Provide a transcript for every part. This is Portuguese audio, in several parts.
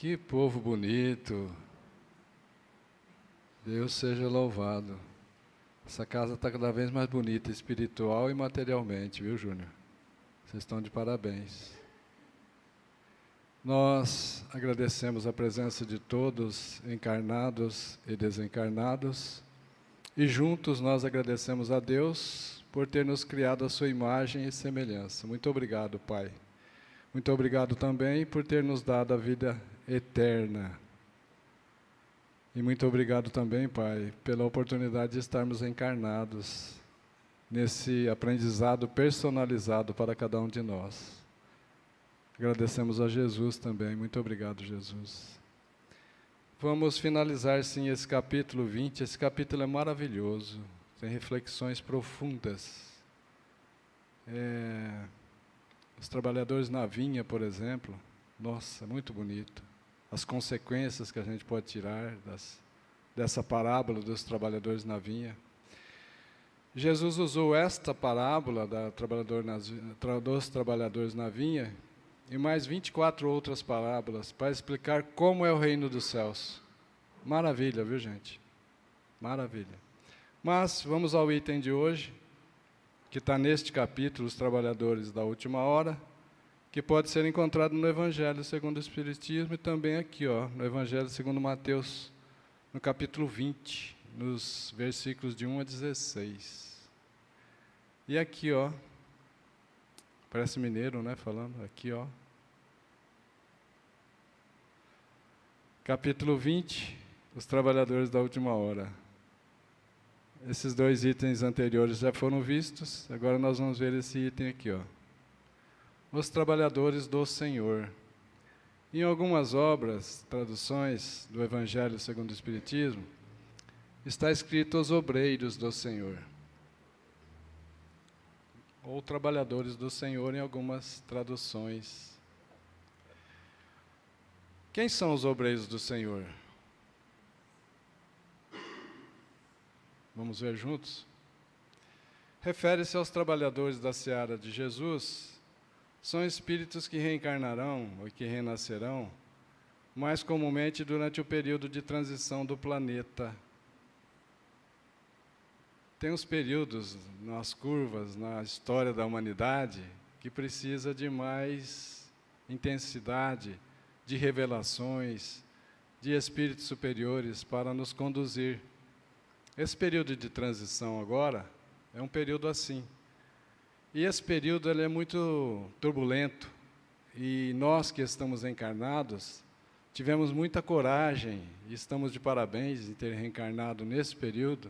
Que povo bonito. Deus seja louvado. Essa casa está cada vez mais bonita, espiritual e materialmente, viu, Júnior? Vocês estão de parabéns. Nós agradecemos a presença de todos, encarnados e desencarnados, e juntos nós agradecemos a Deus por ter nos criado a sua imagem e semelhança. Muito obrigado, Pai. Muito obrigado também por ter nos dado a vida eterna. E muito obrigado também, Pai, pela oportunidade de estarmos encarnados nesse aprendizado personalizado para cada um de nós. Agradecemos a Jesus também. Muito obrigado, Jesus. Vamos finalizar, sim, esse capítulo 20. Esse capítulo é maravilhoso. Tem reflexões profundas. Os trabalhadores na vinha, por exemplo. Nossa, muito bonito. As consequências que a gente pode tirar dessa parábola dos trabalhadores na vinha. Jesus usou esta parábola dos trabalhadores na vinha e mais 24 outras parábolas para explicar como é o reino dos céus. Maravilha, viu, gente? Maravilha. Mas vamos ao item de hoje, que está neste capítulo, os trabalhadores da última hora, que pode ser encontrado no Evangelho segundo o Espiritismo e também aqui, no Evangelho segundo Mateus, no capítulo 20, nos versículos de 1 a 16. E aqui, parece mineiro, né, falando, aqui, capítulo 20, os trabalhadores da última hora. Esses dois itens anteriores já foram vistos, agora nós vamos ver esse item aqui, Os trabalhadores do Senhor. Em algumas obras, traduções do Evangelho segundo o Espiritismo, está escrito os obreiros do Senhor. Ou trabalhadores do Senhor em algumas traduções. Quem são os obreiros do Senhor? Vamos ver juntos? Refere-se aos trabalhadores da seara de Jesus. São espíritos que reencarnarão ou que renascerão, mais comumente durante o período de transição do planeta. Tem uns períodos nas curvas, na história da humanidade, que precisa de mais intensidade, de revelações, de espíritos superiores para nos conduzir. Esse período de transição agora é um período assim. E esse período ele é muito turbulento, e nós que estamos encarnados, tivemos muita coragem, e estamos de parabéns em ter reencarnado nesse período,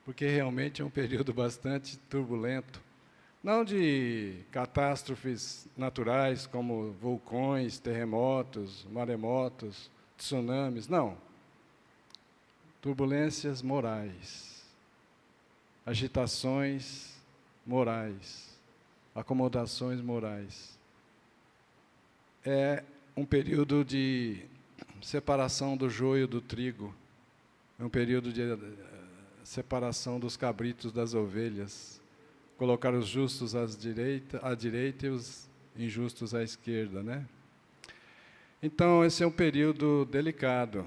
porque realmente é um período bastante turbulento. Não de catástrofes naturais, como vulcões, terremotos, maremotos, tsunamis, não. Turbulências morais, agitações morais, acomodações morais. É um período de separação do joio do trigo, é um período de separação dos cabritos das ovelhas, colocar os justos à direita e os injustos à esquerda, né? Então, esse é um período delicado,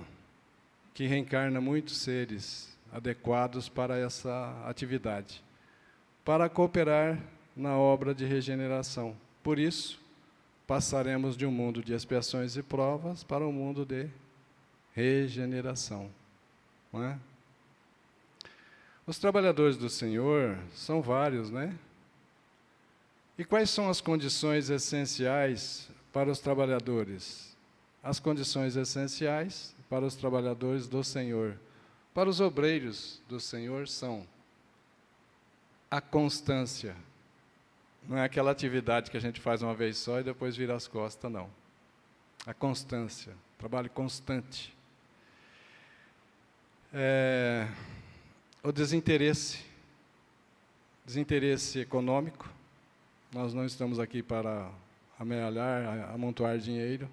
que reencarna muitos seres adequados para essa atividade, para cooperar na obra de regeneração. Por isso, passaremos de um mundo de expiações e provas para um mundo de regeneração. Não é? Os trabalhadores do Senhor são vários, né? E quais são as condições essenciais para os trabalhadores? As condições essenciais para os trabalhadores do Senhor, para os obreiros do Senhor, são a constância. Não é aquela atividade que a gente faz uma vez só e depois vira as costas, não. A constância, trabalho constante. O desinteresse econômico. Nós não estamos aqui para amealhar, amontoar dinheiro.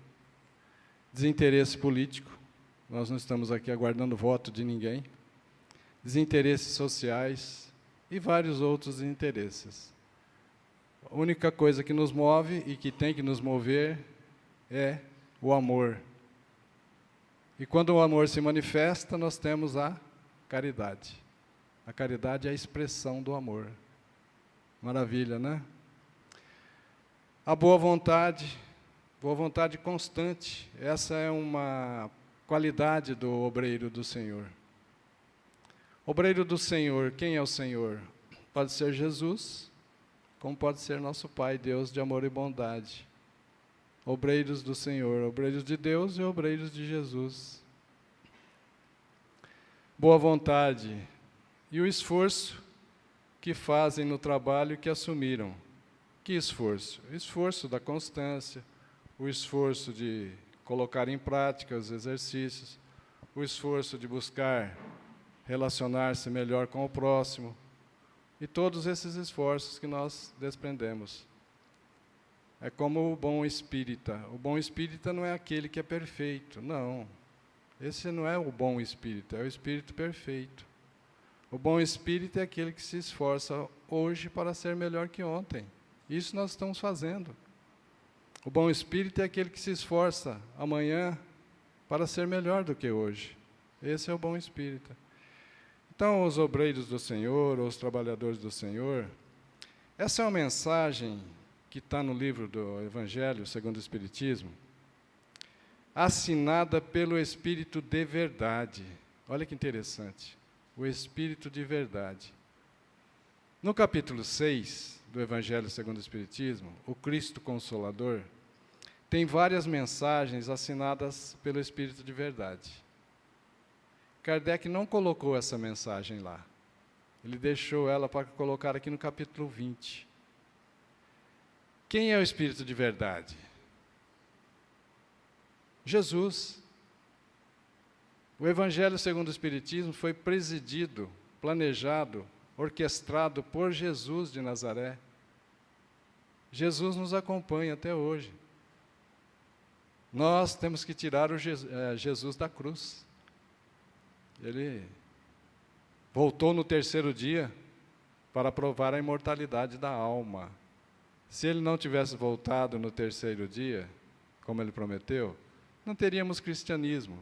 Desinteresse político. Nós não estamos aqui aguardando voto de ninguém. Desinteresses sociais e vários outros interesses. A única coisa que nos move e que tem que nos mover é o amor. E quando o amor se manifesta, nós temos a caridade. A caridade é a expressão do amor. Maravilha, né? A boa vontade constante. Essa é uma qualidade do obreiro do Senhor. Obreiro do Senhor, quem é o Senhor? Pode ser Jesus, como pode ser nosso Pai, Deus de amor e bondade. Obreiros do Senhor, obreiros de Deus e obreiros de Jesus. Boa vontade e o esforço que fazem no trabalho que assumiram. Que esforço? O esforço da constância, o esforço de colocar em prática os exercícios, o esforço de buscar relacionar-se melhor com o próximo, e todos esses esforços que nós desprendemos. É como o bom espírita. O bom espírita não é aquele que é perfeito, não. Esse não é o bom espírita, é o espírito perfeito. O bom espírita é aquele que se esforça hoje para ser melhor que ontem. Isso nós estamos fazendo. O bom espírito é aquele que se esforça amanhã para ser melhor do que hoje. Esse é o bom espírita. Então, os obreiros do Senhor, ou os trabalhadores do Senhor, essa é uma mensagem que está no livro do Evangelho segundo o Espiritismo, assinada pelo Espírito de verdade. Olha que interessante, o Espírito de verdade. No capítulo 6 do Evangelho segundo o Espiritismo, o Cristo Consolador, tem várias mensagens assinadas pelo Espírito de verdade. Kardec não colocou essa mensagem lá. Ele deixou ela para colocar aqui no capítulo 20. Quem é o Espírito de verdade? Jesus. O Evangelho segundo o Espiritismo foi presidido, planejado, orquestrado por Jesus de Nazaré. Jesus nos acompanha até hoje. Nós temos que tirar o Jesus da cruz. Ele voltou no terceiro dia para provar a imortalidade da alma. Se ele não tivesse voltado no terceiro dia, como ele prometeu, não teríamos cristianismo.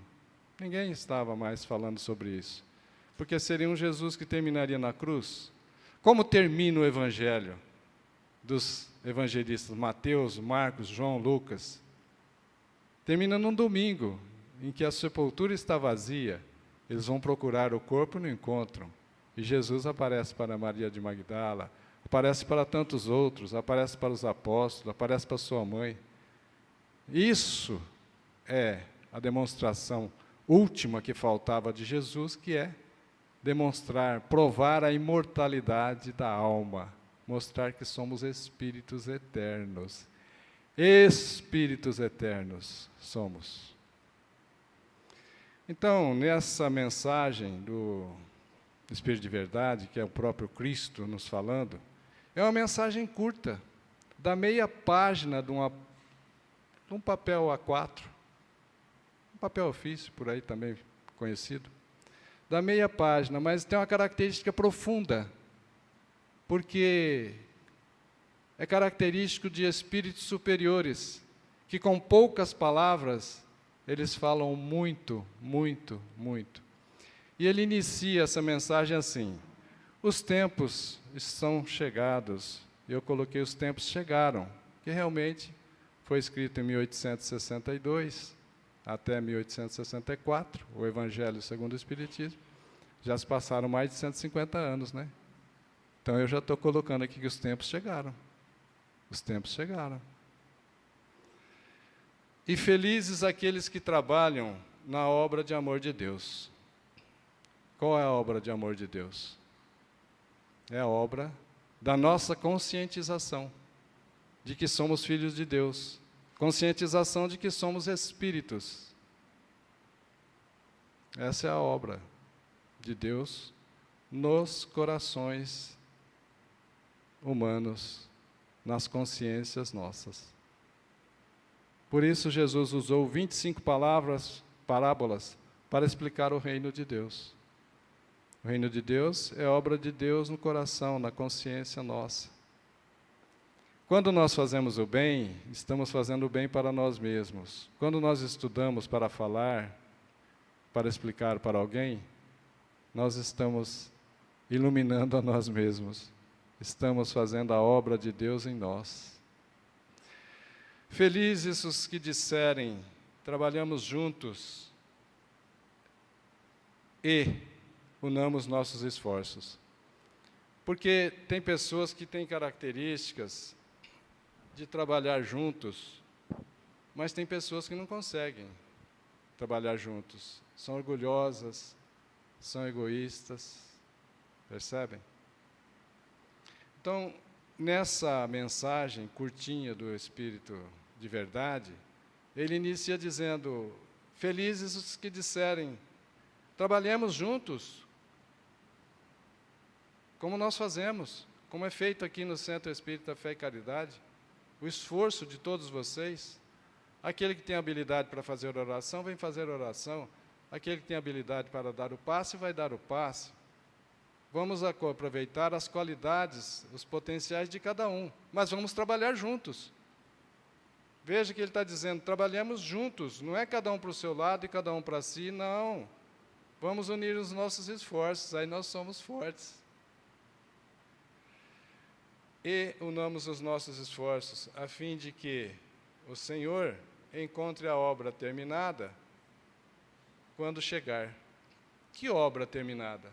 Ninguém estava mais falando sobre isso. Porque seria um Jesus que terminaria na cruz. Como termina o Evangelho dos evangelistas Mateus, Marcos, João, Lucas? Termina num domingo, em que a sepultura está vazia. Eles vão procurar o corpo e não encontram. E Jesus aparece para Maria de Magdala, aparece para tantos outros, aparece para os apóstolos, aparece para sua mãe. Isso é a demonstração última que faltava de Jesus, que é demonstrar, provar a imortalidade da alma, mostrar que somos espíritos eternos. Espíritos eternos somos. Então, nessa mensagem do Espírito de Verdade, que é o próprio Cristo nos falando, é uma mensagem curta, da meia página de um papel A4, um papel ofício, por aí também conhecido, da meia página, mas tem uma característica profunda, porque é característico de espíritos superiores, que com poucas palavras, eles falam muito, muito, muito. E ele inicia essa mensagem assim: os tempos estão chegados. Eu coloquei os tempos chegaram, que realmente foi escrito em 1862 até 1864, o Evangelho segundo o Espiritismo. Já se passaram mais de 150 anos, né? Então eu já estou colocando aqui que os tempos chegaram. Os tempos chegaram. E felizes aqueles que trabalham na obra de amor de Deus. Qual é a obra de amor de Deus? É a obra da nossa conscientização de que somos filhos de Deus, conscientização de que somos espíritos. Essa é a obra de Deus nos corações humanos, nas consciências nossas. Por isso, Jesus usou 25 parábolas, para explicar o reino de Deus. O reino de Deus é obra de Deus no coração, na consciência nossa. Quando nós fazemos o bem, estamos fazendo o bem para nós mesmos. Quando nós estudamos para falar, para explicar para alguém, nós estamos iluminando a nós mesmos. Estamos fazendo a obra de Deus em nós. Felizes os que disserem, trabalhamos juntos e unamos nossos esforços. Porque tem pessoas que têm características de trabalhar juntos, mas tem pessoas que não conseguem trabalhar juntos. São orgulhosas, são egoístas, percebem? Então, nessa mensagem curtinha do Espírito de Verdade, ele inicia dizendo, felizes os que disserem, trabalhemos juntos, como nós fazemos, como é feito aqui no Centro Espírita Fé e Caridade, o esforço de todos vocês. Aquele que tem habilidade para fazer oração, vem fazer oração. Aquele que tem habilidade para dar o passe, vai dar o passe. Vamos aproveitar as qualidades, os potenciais de cada um, mas vamos trabalhar juntos. Veja que ele está dizendo, trabalhemos juntos, não é cada um para o seu lado e cada um para si, não. Vamos unir os nossos esforços, aí nós somos fortes. E unamos os nossos esforços, a fim de que o Senhor encontre a obra terminada quando chegar. Que obra terminada?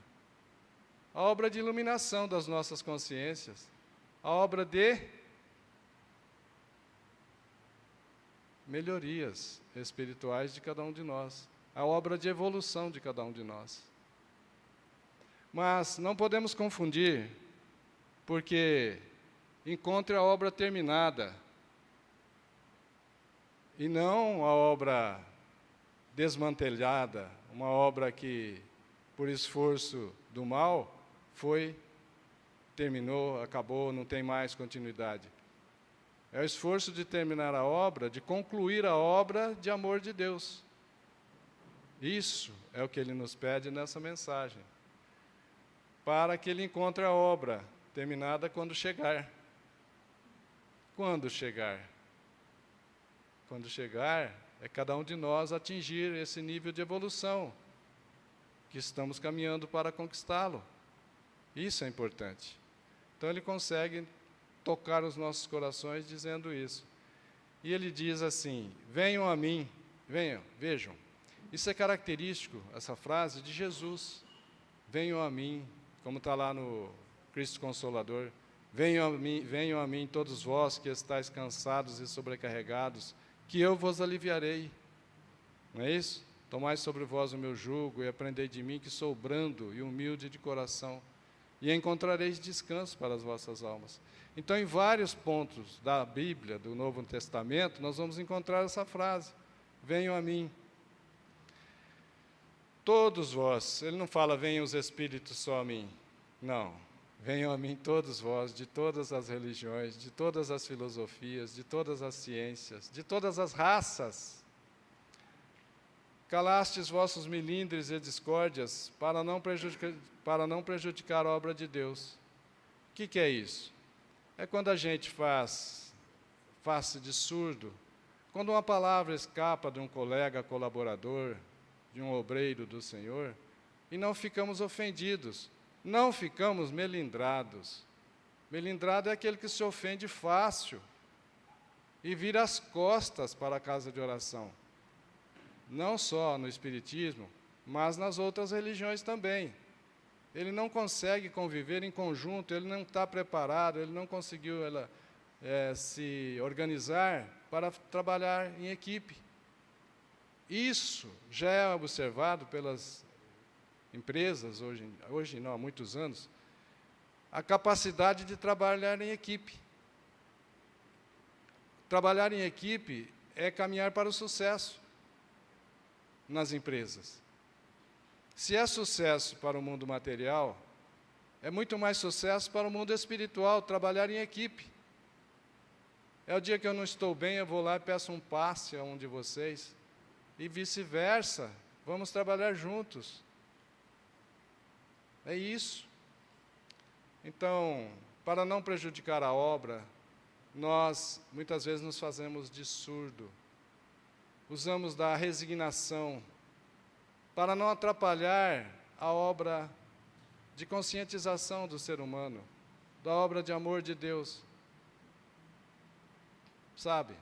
A obra de iluminação das nossas consciências, a obra de melhorias espirituais de cada um de nós, a obra de evolução de cada um de nós. Mas não podemos confundir, porque encontre a obra terminada e não a obra desmantelada, uma obra que, por esforço do mal, terminou, acabou, não tem mais continuidade. É o esforço de terminar a obra, de concluir a obra de amor de Deus. Isso é o que ele nos pede nessa mensagem. Para que ele encontre a obra terminada quando chegar. Quando chegar? Quando chegar, é cada um de nós atingir esse nível de evolução, que estamos caminhando para conquistá-lo. Isso é importante. Então ele consegue tocar os nossos corações dizendo isso. E ele diz assim, venham a mim, venham, vejam. Isso é característico, essa frase, de Jesus. Venham a mim, como está lá no Cristo Consolador. Venham a mim todos vós que estáis cansados e sobrecarregados, que eu vos aliviarei. Não é isso? Tomai sobre vós o meu jugo e aprendei de mim, que sou brando e humilde de coração, e encontrareis descanso para as vossas almas. Então, em vários pontos da Bíblia, do Novo Testamento, nós vamos encontrar essa frase, venham a mim. Todos vós, ele não fala, venham os Espíritos só a mim, não. Venham a mim todos vós, de todas as religiões, de todas as filosofias, de todas as ciências, de todas as raças. Calastes vossos milindres e discórdias, para não prejudicar a obra de Deus. O que é isso? É quando a gente faz-se de surdo, quando uma palavra escapa de um colega colaborador, de um obreiro do Senhor, e não ficamos ofendidos, não ficamos melindrados. Melindrado é aquele que se ofende fácil e vira as costas para a casa de oração. Não só no Espiritismo, mas nas outras religiões também. Ele não consegue conviver em conjunto, ele não está preparado, ele não conseguiu se organizar para trabalhar em equipe. Isso já é observado pelas empresas, hoje não, há muitos anos, a capacidade de trabalhar em equipe. Trabalhar em equipe é caminhar para o sucesso nas empresas. Se é sucesso para o mundo material, é muito mais sucesso para o mundo espiritual, trabalhar em equipe. É o dia que eu não estou bem, eu vou lá e peço um passe a um de vocês, e vice-versa, vamos trabalhar juntos. É isso. Então, para não prejudicar a obra, nós muitas vezes nos fazemos de surdo. Usamos da resignação para não atrapalhar a obra de conscientização do ser humano, da obra de amor de Deus. Sabe?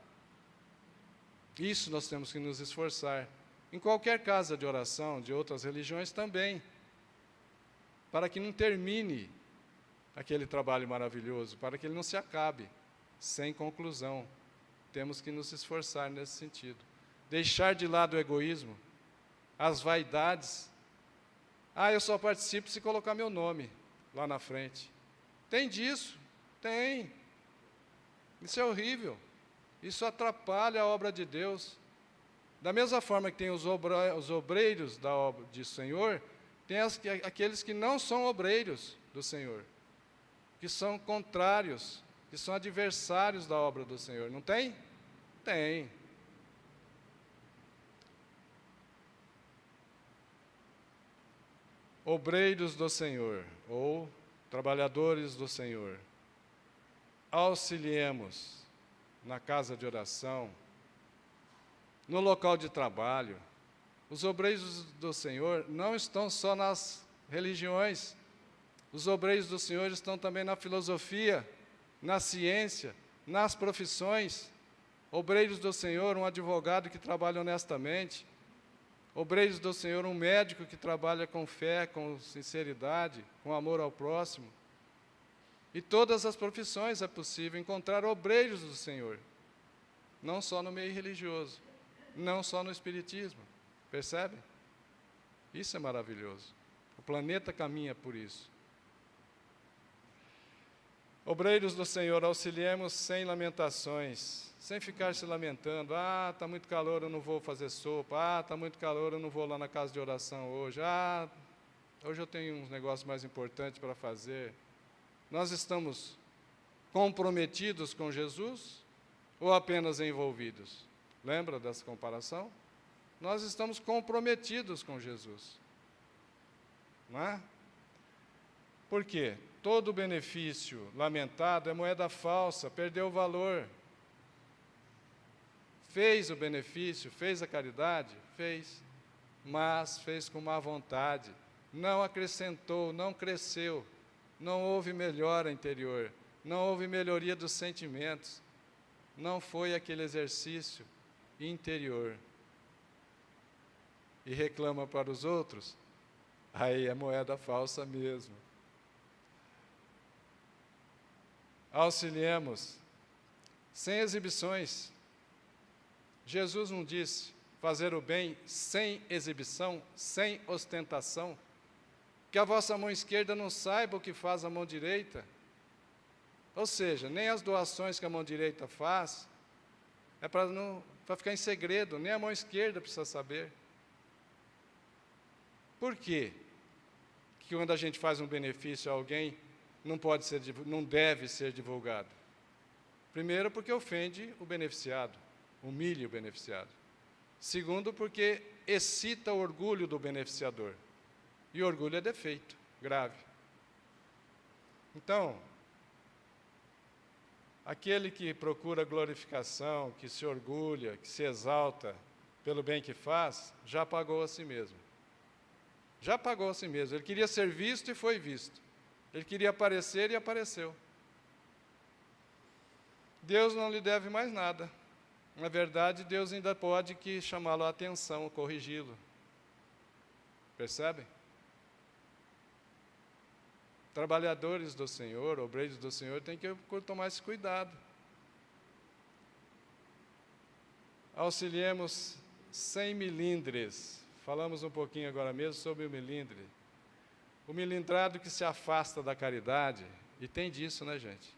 Isso nós temos que nos esforçar. Em qualquer casa de oração, de outras religiões também, para que não termine aquele trabalho maravilhoso, para que ele não se acabe sem conclusão. Temos que nos esforçar nesse sentido. Deixar de lado o egoísmo, as vaidades. Eu só participo se colocar meu nome lá na frente. Tem disso? Tem. Isso é horrível. Isso atrapalha a obra de Deus. Da mesma forma que tem os obreiros da obra do Senhor, tem aqueles que não são obreiros do Senhor, que são contrários, que são adversários da obra do Senhor. Não tem? Tem. Obreiros do Senhor, ou trabalhadores do Senhor, auxiliemos na casa de oração, no local de trabalho. Os obreiros do Senhor não estão só nas religiões, os obreiros do Senhor estão também na filosofia, na ciência, nas profissões. Obreiros do Senhor, um advogado que trabalha honestamente, obreiros do Senhor, um médico que trabalha com fé, com sinceridade, com amor ao próximo. E todas as profissões é possível encontrar obreiros do Senhor, não só no meio religioso, não só no espiritismo. Percebe? Isso é maravilhoso. O planeta caminha por isso. Obreiros do Senhor, auxiliemos sem lamentações, sem ficar se lamentando. Está muito calor, eu não vou fazer sopa. Está muito calor, eu não vou lá na casa de oração hoje. Hoje eu tenho uns negócios mais importantes para fazer. Nós estamos comprometidos com Jesus ou apenas envolvidos? Lembra dessa comparação? Nós estamos comprometidos com Jesus. Não é? Por quê? Todo benefício lamentado é moeda falsa, perdeu o valor. Fez o benefício, fez a caridade? Fez. Mas fez com má vontade. Não acrescentou, não cresceu. Não houve melhora interior. Não houve melhoria dos sentimentos. Não foi aquele exercício interior. E reclama para os outros, aí é moeda falsa mesmo. Auxiliemos, sem exibições. Jesus não disse fazer o bem sem exibição, sem ostentação, que a vossa mão esquerda não saiba o que faz a mão direita. Ou seja, nem as doações que a mão direita faz, é para ficar em segredo, nem a mão esquerda precisa saber. Por quê? Que quando a gente faz um benefício a alguém, não deve ser divulgado? Primeiro, porque ofende o beneficiado, humilha o beneficiado. Segundo, porque excita o orgulho do beneficiador. E orgulho é defeito, grave. Então, aquele que procura glorificação, que se orgulha, que se exalta pelo bem que faz, já pagou a si mesmo. Já pagou a si mesmo. Ele queria ser visto e foi visto. Ele queria aparecer e apareceu. Deus não lhe deve mais nada. Na verdade, Deus ainda pode chamá-lo a atenção, corrigi-lo. Percebem? Trabalhadores do Senhor, obreiros do Senhor, têm que tomar esse cuidado. Auxiliemos sem milindres. Falamos um pouquinho agora mesmo sobre o milindre. O milindrado que se afasta da caridade, e tem disso, né, gente?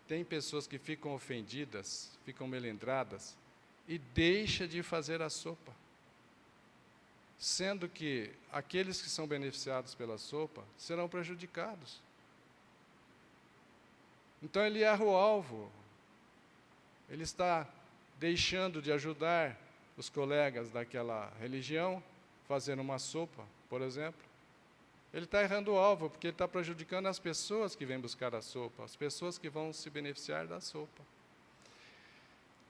Tem pessoas que ficam ofendidas, ficam melindradas, e deixa de fazer a sopa. Sendo que aqueles que são beneficiados pela sopa serão prejudicados. Então ele erra o alvo. Ele está deixando de ajudar os colegas daquela religião, fazendo uma sopa, por exemplo. Ele está errando o alvo, porque ele está prejudicando as pessoas que vêm buscar a sopa, as pessoas que vão se beneficiar da sopa.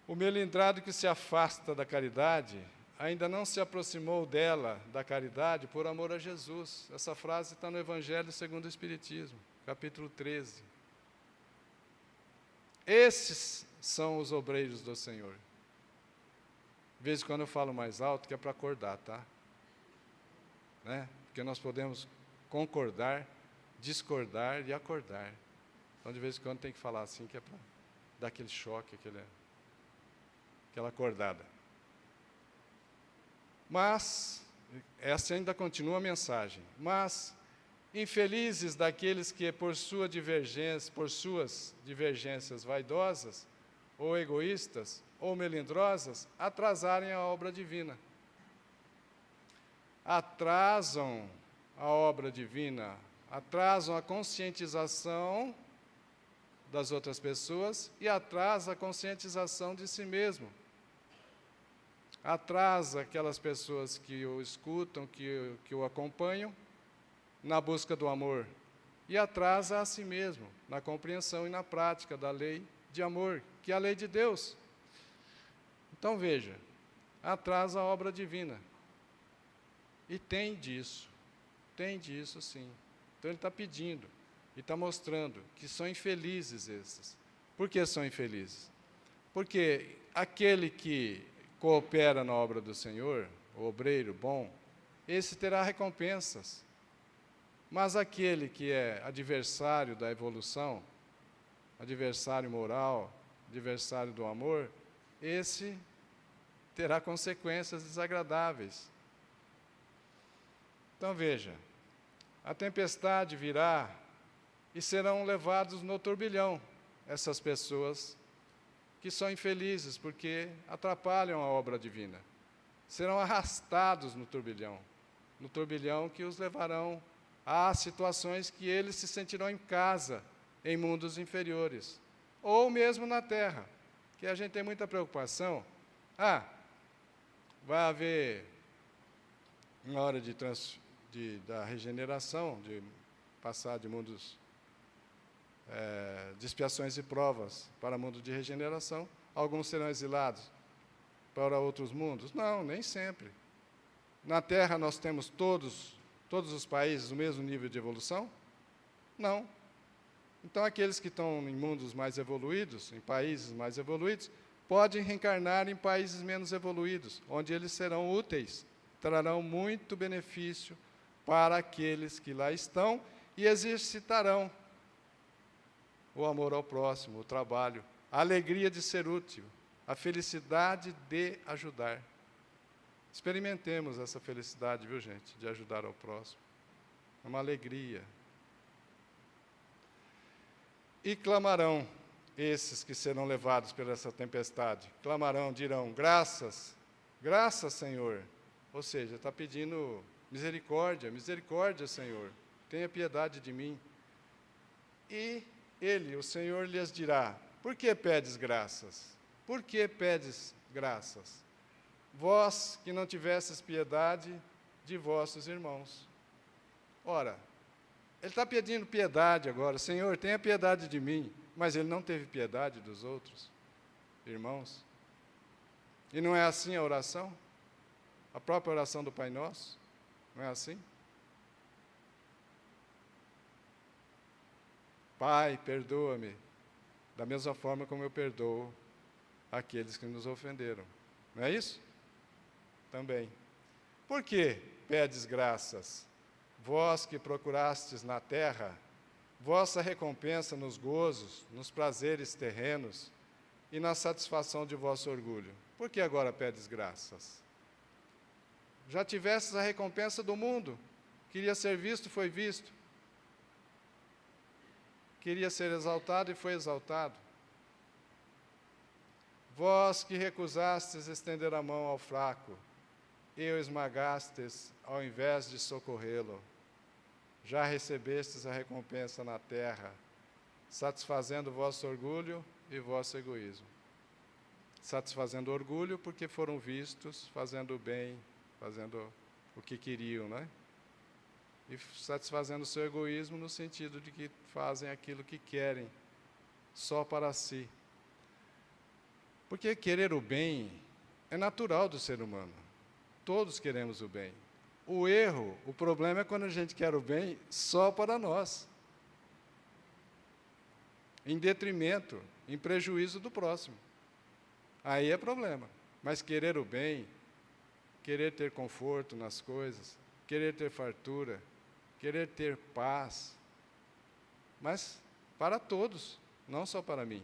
O melindrado que se afasta da caridade, ainda não se aproximou dela, da caridade, por amor a Jesus. Essa frase está no Evangelho segundo o Espiritismo, capítulo 13. Esses são os obreiros do Senhor. De vez em quando eu falo mais alto, que é para acordar, tá? Né? Porque nós podemos concordar, discordar e acordar. Então, de vez em quando tem que falar assim, que é para dar aquele choque, aquela acordada. Mas, essa ainda continua a mensagem. Mas, infelizes daqueles que, por suas divergências vaidosas, ou egoístas, ou melindrosas, atrasarem a obra divina. Atrasam a obra divina, atrasam a conscientização das outras pessoas e atrasa a conscientização de si mesmo. Atrasa aquelas pessoas que o escutam, que o acompanham, na busca do amor. E atrasa a si mesmo, na compreensão e na prática da lei de amor, que é a lei de Deus. Então, veja, atrasa a obra divina. E tem disso sim. Então, ele está pedindo, e está mostrando que são infelizes esses. Por que são infelizes? Porque aquele que coopera na obra do Senhor, o obreiro bom, esse terá recompensas. Mas aquele que é adversário da evolução, adversário moral, adversário do amor, esse terá consequências desagradáveis. Então veja, a tempestade virá e serão levados no turbilhão essas pessoas que são infelizes porque atrapalham a obra divina. Serão arrastados no turbilhão que os levarão a situações que eles se sentirão em casa, em mundos inferiores, ou mesmo na Terra, que a gente tem muita preocupação. Vai haver uma hora da regeneração, de passar de mundos de expiações e provas para mundo de regeneração. Alguns serão exilados para outros mundos? Não, nem sempre. Na Terra nós temos todos os países o mesmo nível de evolução? Não. Então, aqueles que estão em mundos mais evoluídos, em países mais evoluídos, podem reencarnar em países menos evoluídos, onde eles serão úteis, trarão muito benefício para aqueles que lá estão e exercitarão o amor ao próximo, o trabalho, a alegria de ser útil, a felicidade de ajudar. Experimentemos essa felicidade, viu, gente, de ajudar ao próximo. É uma alegria. E clamarão esses que serão levados por essa tempestade. Clamarão, dirão, graças, Senhor. Ou seja, está pedindo misericórdia, Senhor. Tenha piedade de mim. E ele, o Senhor, lhes dirá, por que pedes graças? Por que pedes graças? Vós que não tivesses piedade de vossos irmãos. Ora, ele está pedindo piedade agora. Senhor, tenha piedade de mim. Mas ele não teve piedade dos outros irmãos. E não é assim a oração? A própria oração do Pai Nosso? Não é assim? Pai, perdoa-me, da mesma forma como eu perdoo aqueles que nos ofenderam. Não é isso? Também. Por que pedes graças? Vós que procurastes na terra vossa recompensa nos gozos, nos prazeres terrenos e na satisfação de vosso orgulho. Por que agora pedes graças? Já tivestes a recompensa do mundo. Queria ser visto, foi visto. Queria ser exaltado e foi exaltado. Vós que recusastes estender a mão ao fraco, e o esmagastes ao invés de socorrê-lo, já recebestes a recompensa na terra, satisfazendo vosso orgulho e vosso egoísmo. Satisfazendo o orgulho porque foram vistos fazendo o bem, fazendo o que queriam, né? E satisfazendo o seu egoísmo no sentido de que fazem aquilo que querem, só para si. Porque querer o bem é natural do ser humano. Todos queremos o bem. O problema é quando a gente quer o bem só para nós, em detrimento, em prejuízo do próximo. Aí é problema. Mas querer o bem, querer ter conforto nas coisas, querer ter fartura, querer ter paz, mas para todos, não só para mim.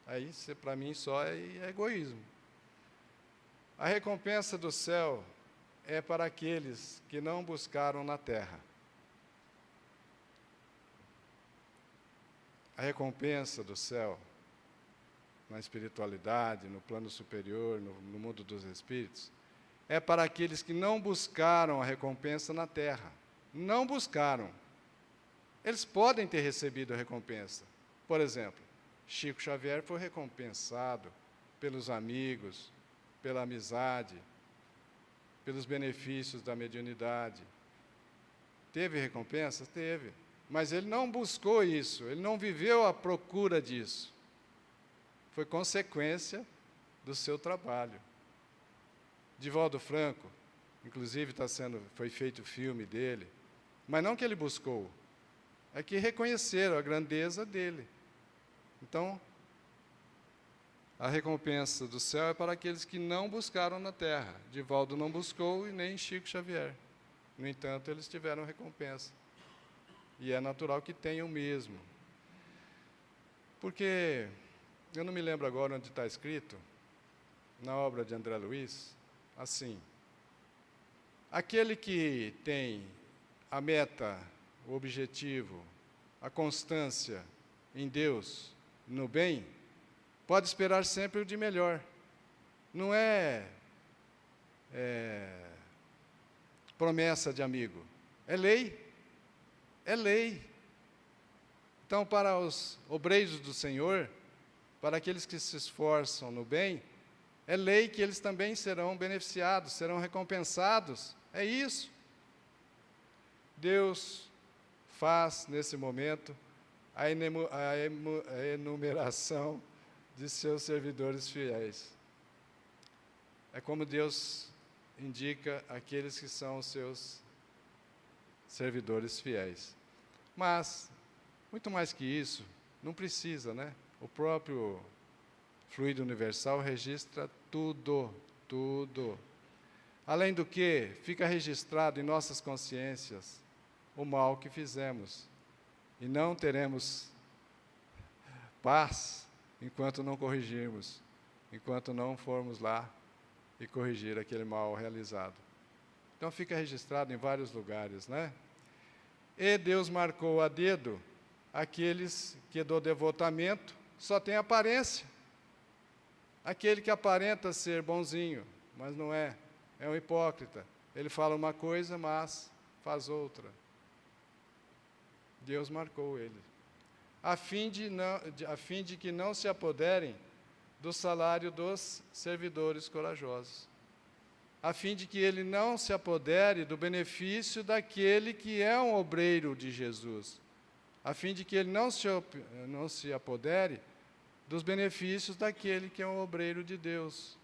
Aí, se para mim só é egoísmo. A recompensa do céu é para aqueles que não buscaram na terra. A recompensa do céu, na espiritualidade, no plano superior, no mundo dos espíritos, é para aqueles que não buscaram a recompensa na terra. Não buscaram. Eles podem ter recebido a recompensa. Por exemplo, Chico Xavier foi recompensado pelos amigos, pela amizade, pelos benefícios da mediunidade. Teve recompensa? Teve. Mas ele não buscou isso, ele não viveu à procura disso. Foi consequência do seu trabalho. Divaldo Franco, inclusive foi feito o filme dele, mas não que ele buscou, é que reconheceram a grandeza dele. Então, a recompensa do céu é para aqueles que não buscaram na terra. Divaldo não buscou e nem Chico Xavier. No entanto, eles tiveram recompensa. E é natural que tenham mesmo. Porque, eu não me lembro agora onde está escrito, na obra de André Luiz, assim: aquele que tem a meta, o objetivo, a constância em Deus, no bem, pode esperar sempre o de melhor. Não é promessa de amigo, é lei. É lei. Então, para os obreiros do Senhor, para aqueles que se esforçam no bem, é lei que eles também serão beneficiados, serão recompensados. É isso. Deus faz, nesse momento, a enumeração de seus servidores fiéis. É como Deus indica aqueles que são os seus servidores fiéis. Mas, muito mais que isso, não precisa, né? O próprio fluido universal registra tudo, tudo. Além do que, fica registrado em nossas consciências o mal que fizemos. E não teremos paz enquanto não corrigirmos, enquanto não formos lá e corrigir aquele mal realizado. Então fica registrado em vários lugares, né? E Deus marcou a dedo aqueles que do devotamento só tem aparência. Aquele que aparenta ser bonzinho, mas não é. É um hipócrita. Ele fala uma coisa, mas faz outra. Deus marcou ele. A fim de que não se apoderem do salário dos servidores corajosos. A fim de que ele não se apodere do benefício daquele que é um obreiro de Jesus. A fim de que ele não se apodere dos benefícios daquele que é um obreiro de Deus,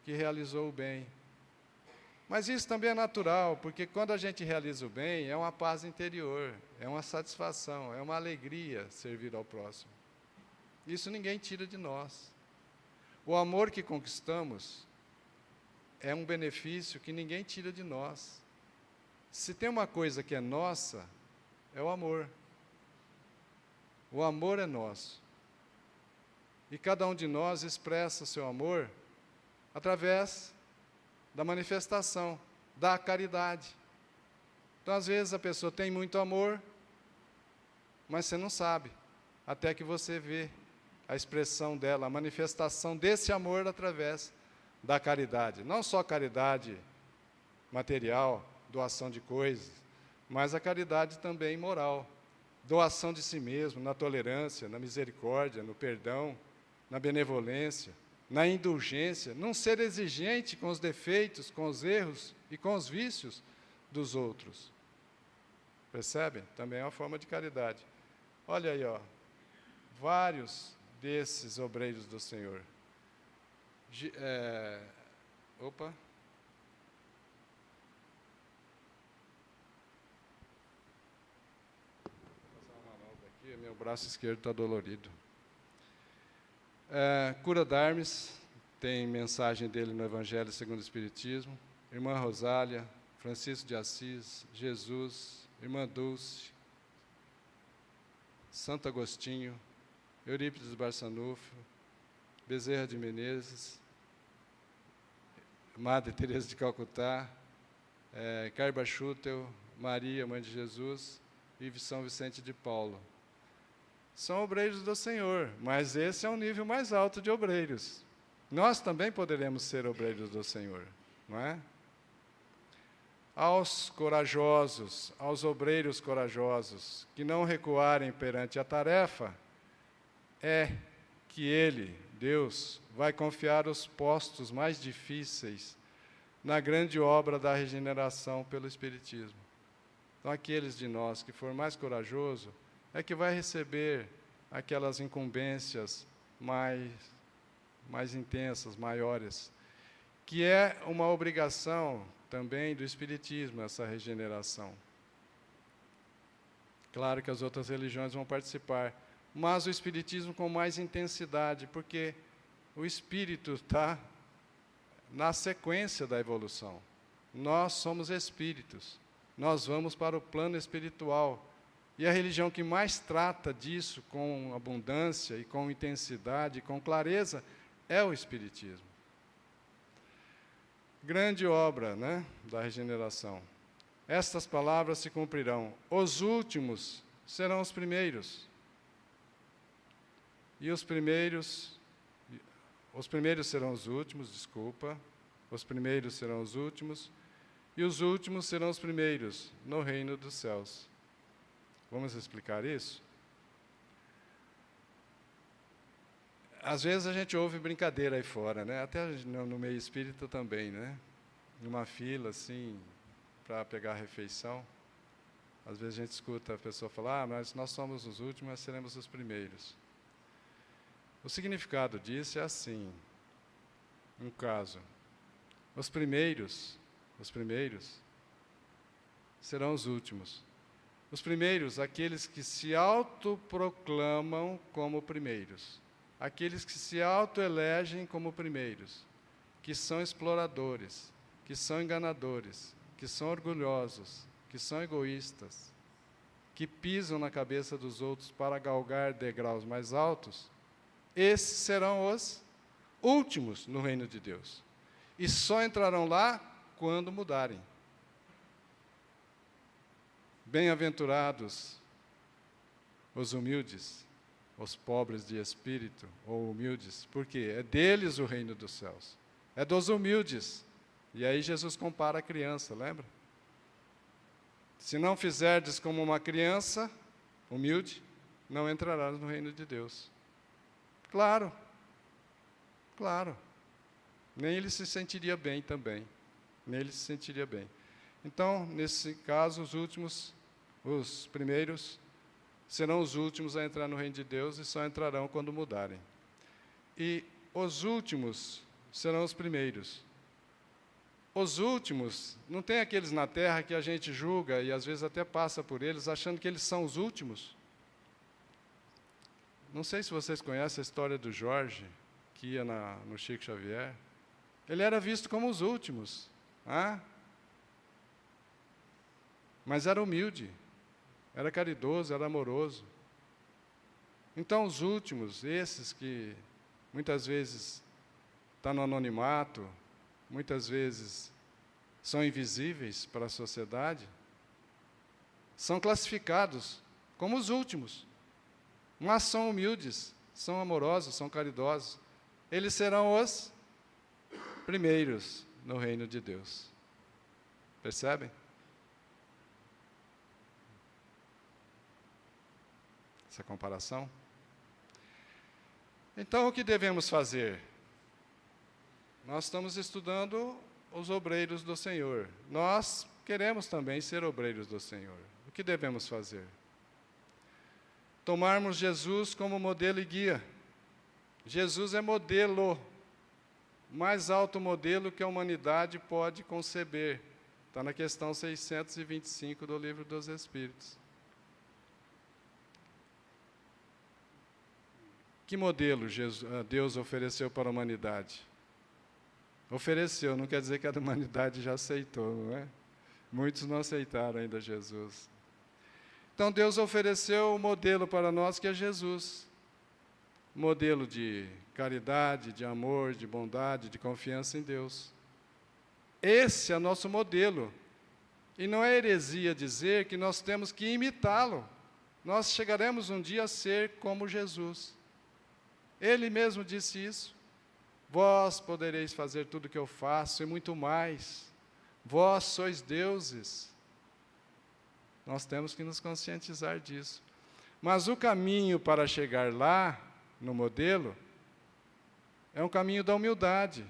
que realizou o bem. Mas isso também é natural, porque quando a gente realiza o bem, é uma paz interior, é uma satisfação, é uma alegria servir ao próximo. Isso ninguém tira de nós. O amor que conquistamos é um benefício que ninguém tira de nós. Se tem uma coisa que é nossa, é o amor. O amor é nosso. E cada um de nós expressa seu amor através da manifestação, da caridade. Então, às vezes, a pessoa tem muito amor, mas você não sabe, até que você vê a expressão dela, a manifestação desse amor através da caridade. Não só caridade material, doação de coisas, mas a caridade também moral. Doação de si mesmo, na tolerância, na misericórdia, no perdão, na benevolência, na indulgência, não ser exigente com os defeitos, com os erros e com os vícios dos outros. Percebem? Também é uma forma de caridade. Olha aí, ó, vários desses obreiros do Senhor. meu braço esquerdo está dolorido. Cura d'Armes, tem mensagem dele no Evangelho segundo o Espiritismo. Irmã Rosália, Francisco de Assis, Jesus, Irmã Dulce, Santo Agostinho, Eurípides Barçanufo, Bezerra de Menezes, Madre Teresa de Calcutá, Carba Schutel, Maria, Mãe de Jesus e São Vicente de Paulo. São obreiros do Senhor, mas esse é um nível mais alto de obreiros. Nós também poderemos ser obreiros do Senhor, não é? Aos corajosos, aos obreiros corajosos, que não recuarem perante a tarefa, é que Ele, Deus, vai confiar os postos mais difíceis na grande obra da regeneração pelo Espiritismo. Então, aqueles de nós que for mais corajoso, é que vai receber aquelas incumbências mais intensas, maiores, que é uma obrigação também do Espiritismo, essa regeneração. Claro que as outras religiões vão participar, mas o Espiritismo com mais intensidade, porque o Espírito está na sequência da evolução. Nós somos espíritos, nós vamos para o plano espiritual. E a religião que mais trata disso com abundância e com intensidade e com clareza é o Espiritismo. Grande obra, né, da regeneração. Estas palavras se cumprirão. Os últimos serão os primeiros. E os primeiros serão os últimos, desculpa. Os primeiros serão os últimos. E os últimos serão os primeiros no reino dos céus. Vamos explicar isso? Às vezes a gente ouve brincadeira aí fora, né? Até no meio espírita também, né? Numa fila, assim, para pegar a refeição. Às vezes a gente escuta a pessoa falar, mas nós somos os últimos, mas seremos os primeiros. O significado disso é assim, no caso, os primeiros serão os últimos. Os primeiros, aqueles que se autoproclamam como primeiros. Aqueles que se autoelegem como primeiros, que são exploradores, que são enganadores, que são orgulhosos, que são egoístas, que pisam na cabeça dos outros para galgar degraus mais altos, esses serão os últimos no reino de Deus. E só entrarão lá quando mudarem. Bem-aventurados os humildes, os pobres de espírito, ou humildes, porque é deles o reino dos céus. É dos humildes. E aí Jesus compara a criança, lembra? Se não fizerdes como uma criança humilde, não entrarás no reino de Deus. Claro. Nem ele se sentiria bem também. Nem ele se sentiria bem. Então, nesse caso, os primeiros serão os últimos a entrar no reino de Deus e só entrarão quando mudarem. E os últimos serão os primeiros. Os últimos, não tem aqueles na terra que a gente julga e às vezes até passa por eles achando que eles são os últimos. Não sei se vocês conhecem a história do Jorge, que ia no Chico Xavier. Ele era visto como os últimos. Mas era humilde, era caridoso, era amoroso. Então, os últimos, esses que muitas vezes estão no anonimato, muitas vezes são invisíveis para a sociedade, são classificados como os últimos. Mas são humildes, são amorosos, são caridosos. Eles serão os primeiros no reino de Deus. Percebem? Essa comparação? Então, o que devemos fazer? Nós estamos estudando os obreiros do Senhor. Nós queremos também ser obreiros do Senhor. O que devemos fazer? Tomarmos Jesus como modelo e guia. Jesus é modelo, o mais alto modelo que a humanidade pode conceber. Está na questão 625 do Livro dos Espíritos. Que modelo Deus ofereceu para a humanidade? Ofereceu, não quer dizer que a humanidade já aceitou, não é? Muitos não aceitaram ainda Jesus. Então Deus ofereceu o modelo para nós, que é Jesus. Modelo de caridade, de amor, de bondade, de confiança em Deus. Esse é nosso modelo. E não é heresia dizer que nós temos que imitá-lo. Nós chegaremos um dia a ser como Jesus. Ele mesmo disse isso. Vós podereis fazer tudo o que eu faço e muito mais. Vós sois deuses. Nós temos que nos conscientizar disso. Mas o caminho para chegar lá, no modelo, é um caminho da humildade.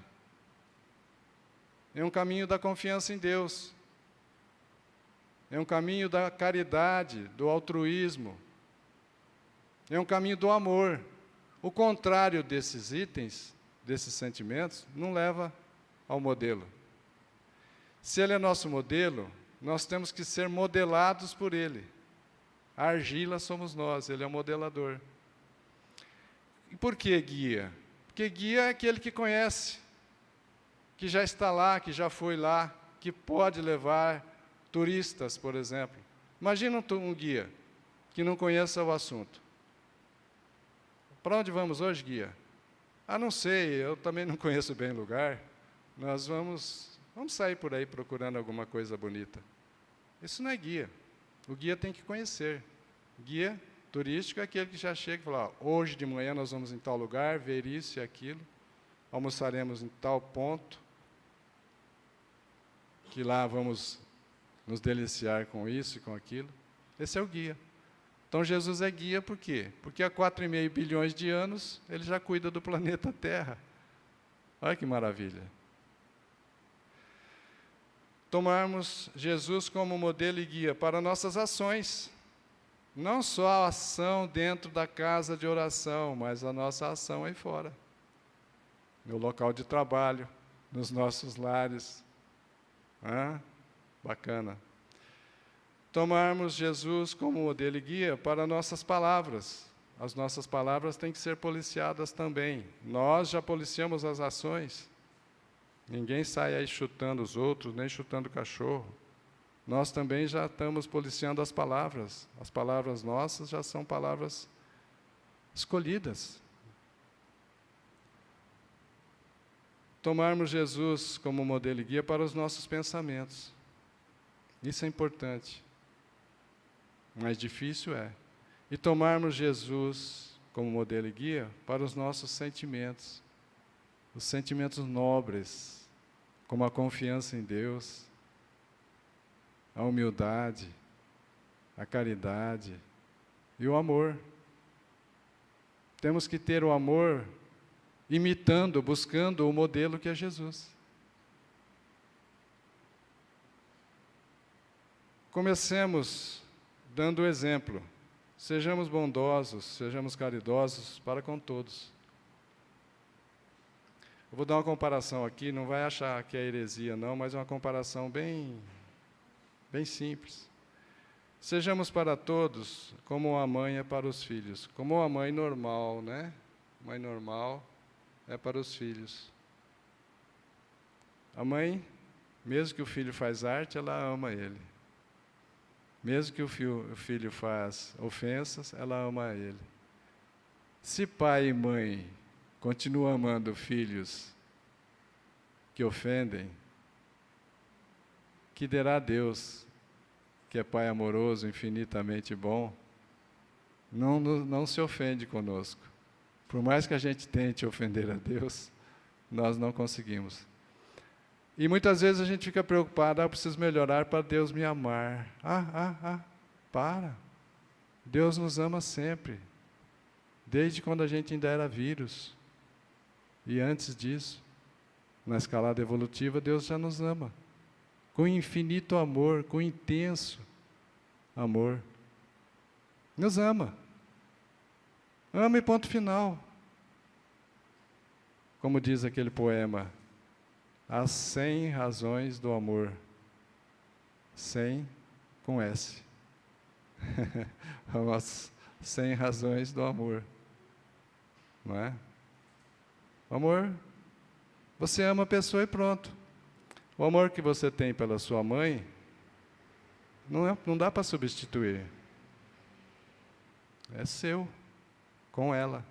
É um caminho da confiança em Deus. É um caminho da caridade, do altruísmo. É um caminho do amor. O contrário desses itens, desses sentimentos, não leva ao modelo. Se ele é nosso modelo, nós temos que ser modelados por ele. A argila somos nós, ele é o modelador. E por que guia? Porque guia é aquele que conhece, que já está lá, que já foi lá, que pode levar turistas, por exemplo. Imagina um guia que não conheça o assunto. Para onde vamos hoje, guia? Ah, não sei, eu também não conheço bem o lugar. Nós vamos sair por aí procurando alguma coisa bonita. Isso não é guia. O guia tem que conhecer. Guia turístico é aquele que já chega e fala, hoje de manhã nós vamos em tal lugar, ver isso e aquilo, almoçaremos em tal ponto, que lá vamos nos deliciar com isso e com aquilo. Esse é o guia. Então Jesus é guia por quê? Porque há 4,5 bilhões de anos ele já cuida do planeta Terra. Olha que maravilha. Tomarmos Jesus como modelo e guia para nossas ações. Não só a ação dentro da casa de oração, mas a nossa ação aí fora. No local de trabalho, nos nossos lares. Bacana. Tomarmos Jesus como modelo e guia para nossas palavras. As nossas palavras têm que ser policiadas também. Nós já policiamos as ações. Ninguém sai aí chutando os outros, nem chutando o cachorro. Nós também já estamos policiando as palavras. As palavras nossas já são palavras escolhidas. Tomarmos Jesus como modelo e guia para os nossos pensamentos. Isso é importante. Mais difícil é. E tomarmos Jesus como modelo e guia para os nossos sentimentos. Os sentimentos nobres, como a confiança em Deus, a humildade, a caridade e o amor. Temos que ter o amor imitando, buscando o modelo que é Jesus. Comecemos dando o exemplo. Sejamos bondosos, sejamos caridosos para com todos. Eu vou dar uma comparação aqui, não vai achar que é heresia não, mas é uma comparação bem simples. Sejamos para todos como a mãe é para os filhos, como a mãe normal, né? Mãe normal é para os filhos. A mãe, mesmo que o filho faz arte, ela ama ele. Mesmo que o filho faz ofensas, ela ama ele. Se pai e mãe continuam amando filhos que ofendem, que dirá Deus, que é Pai amoroso, infinitamente bom, não se ofende conosco. Por mais que a gente tente ofender a Deus, nós não conseguimos. E muitas vezes a gente fica preocupado, eu preciso melhorar para Deus me amar. Para. Deus nos ama sempre. Desde quando a gente ainda era vírus. E antes disso, na escalada evolutiva, Deus já nos ama. Com infinito amor, com intenso amor. Nos ama. Ama e ponto final. Como diz aquele poema, as 100 razões do amor. 100 com S. As 100 razões do amor. não é? O amor, você ama a pessoa e pronto. O amor que você tem pela sua mãe, não dá para substituir. É seu, com ela.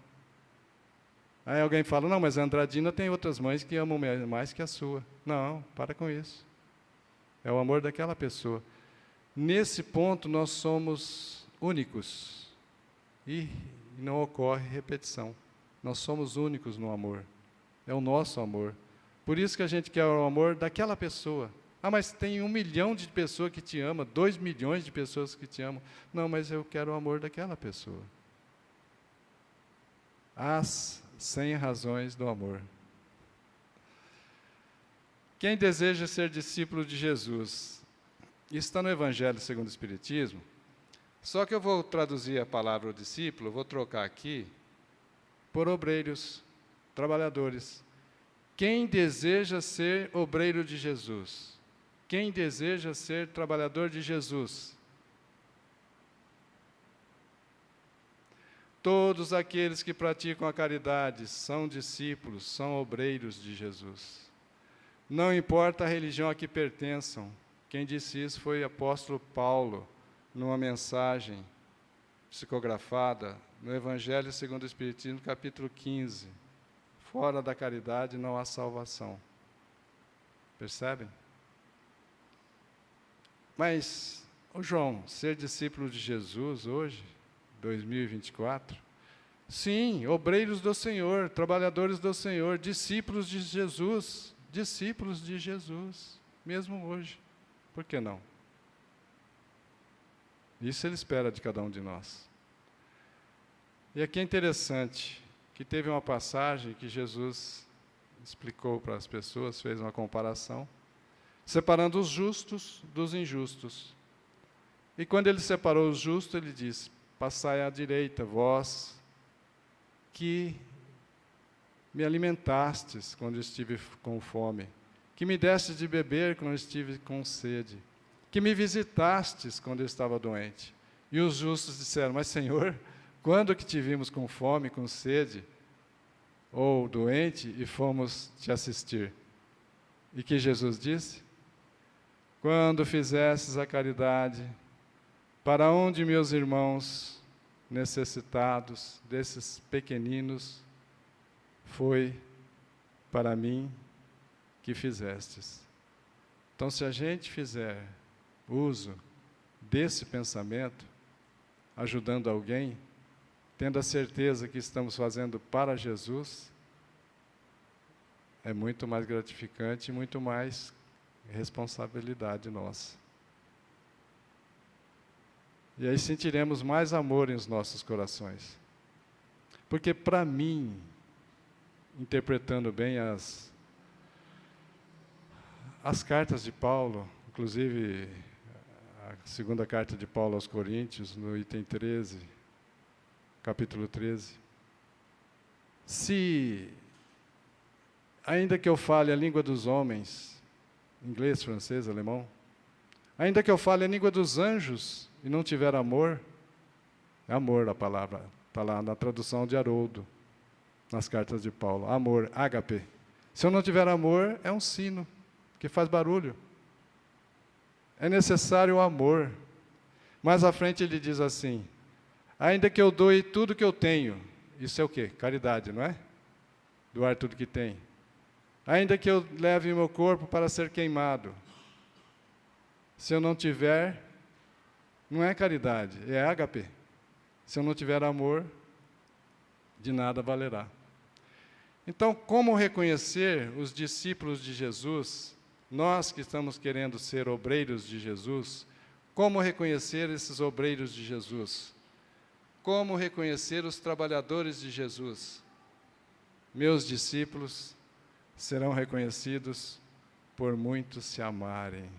Aí alguém fala, não, mas a Andradina tem outras mães que amam mais que a sua. Não, para com isso. É o amor daquela pessoa. Nesse ponto, nós somos únicos. E não ocorre repetição. Nós somos únicos no amor. É o nosso amor. Por isso que a gente quer o amor daquela pessoa. Ah, mas tem 1 milhão de pessoas que te amam, 2 milhões de pessoas que te amam. Não, mas eu quero o amor daquela pessoa. As 100 razões do amor. Quem deseja ser discípulo de Jesus? Isso está no Evangelho segundo o Espiritismo. Só que eu vou traduzir a palavra discípulo, vou trocar aqui por obreiros, trabalhadores. Quem deseja ser obreiro de Jesus? Quem deseja ser trabalhador de Jesus? Todos aqueles que praticam a caridade são discípulos, são obreiros de Jesus. Não importa a religião a que pertençam. Quem disse isso foi o apóstolo Paulo, numa mensagem psicografada no Evangelho segundo o Espiritismo, capítulo 15. Fora da caridade não há salvação. Percebem? Mas, João, ser discípulo de Jesus hoje, 2024, sim, obreiros do Senhor, trabalhadores do Senhor, discípulos de Jesus, mesmo hoje. Por que não? Isso Ele espera de cada um de nós. E aqui é interessante que teve uma passagem que Jesus explicou para as pessoas, fez uma comparação, separando os justos dos injustos. E quando Ele separou os justos, Ele disse, passai à direita, vós que me alimentastes quando estive com fome, que me destes de beber quando estive com sede, que me visitastes quando eu estava doente. E os justos disseram, mas Senhor, quando que te vimos com fome, com sede, ou doente, e fomos te assistir? E que Jesus disse? Quando fizestes a caridade, para um de meus irmãos necessitados, desses pequeninos, foi para mim que fizestes. Então, se a gente fizer uso desse pensamento, ajudando alguém, tendo a certeza que estamos fazendo para Jesus, é muito mais gratificante e muito mais responsabilidade nossa. E aí sentiremos mais amor em os nossos corações. Porque para mim, interpretando bem as cartas de Paulo, inclusive a segunda carta de Paulo aos Coríntios, no item 13, capítulo 13. Se, ainda que eu fale a língua dos homens, inglês, francês, alemão, ainda que eu fale a língua dos anjos e não tiver amor, é amor a palavra, está lá na tradução de Haroldo, nas cartas de Paulo, amor, ágape. Se eu não tiver amor, é um sino, que faz barulho. É necessário o amor. Mais à frente ele diz assim, ainda que eu doe tudo que eu tenho, isso é o quê? Caridade, não é? Doar tudo que tem. Ainda que eu leve meu corpo para ser queimado, se eu não tiver, não é caridade, é ágape. Se eu não tiver amor, de nada valerá. Então, como reconhecer os discípulos de Jesus, nós que estamos querendo ser obreiros de Jesus, como reconhecer esses obreiros de Jesus? Como reconhecer os trabalhadores de Jesus? Meus discípulos serão reconhecidos por muitos se amarem.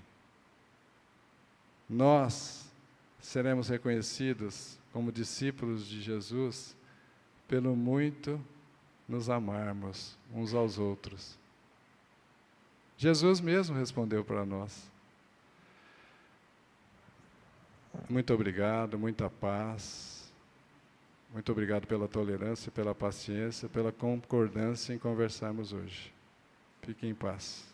Nós seremos reconhecidos como discípulos de Jesus pelo muito nos amarmos uns aos outros. Jesus mesmo respondeu para nós. Muito obrigado, muita paz. Muito obrigado pela tolerância, pela paciência, pela concordância em conversarmos hoje. Fique em paz.